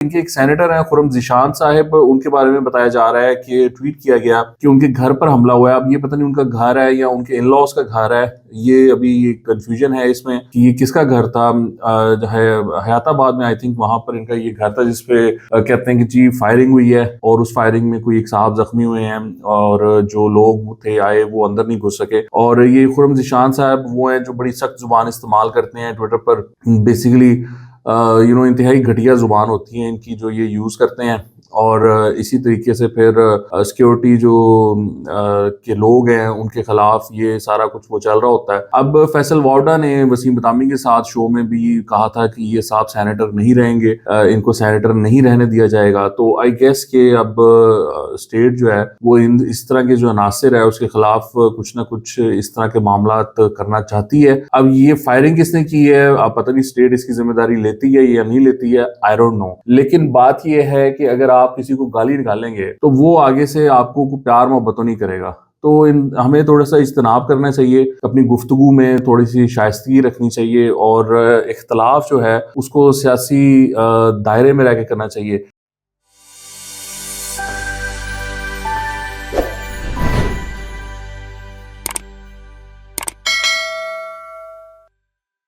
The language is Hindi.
इनके एक सेनेटर हैं खुर्रम ज़ीशान साहब, उनके बारे में बताया जा रहा है कि ट्वीट किया गया कि उनके घर पर हमला हुआ है। अब ये पता नहीं उनका घर है या उनके इन लॉज का घर है, ये अभी कंफ्यूजन है इसमें कि ये किसका घर था। जो है हयाताबाद में आई थिंक वहां पर इनका ये घर था, जिसपे कहते हैं कि जी फायरिंग हुई है और उस फायरिंग में कोई एक साहब जख्मी हुए हैं और जो लोग थे आए वो अंदर नहीं घुस सके। और ये खुर्रम ज़ीशान साहब वो हैं जो बड़ी सख्त जुबान इस्तेमाल करते हैं ट्विटर पर, बेसिकली इंतहाई घटिया जुबान होती है इनकी जो ये यूज करते हैं। और इसी तरीके से फिर सिक्योरिटी जो के लोग हैं उनके खिलाफ ये सारा कुछ वो चल रहा होता है। अब फैसल वावडा ने वसीम बदामी के साथ शो में भी कहा था कि ये साहब सेनेटर नहीं रहेंगे, इनको सेनेटर नहीं रहने दिया जाएगा। तो आई गेस के अब स्टेट जो है वो इस तरह के जो अनासिर है उसके खिलाफ कुछ ना कुछ इस तरह के मामला करना चाहती है। अब ये फायरिंग किसने की है, अब पता नहीं स्टेट इसकी जिम्मेदारी लेती है या नहीं लेती है, आई डोंट नो। लेकिन बात ये है कि अगर आप किसी को गाली निकालेंगे तो वो आगे से आपको प्यार मोहब्बत तो नहीं करेगा। तो हमें थोड़ा सा इज्तनाब करना चाहिए, अपनी गुफ्तगू में थोड़ी सी शाइस्तगी रखनी चाहिए और इख्तलाफ जो है उसको सियासी दायरे में रह के करना चाहिए।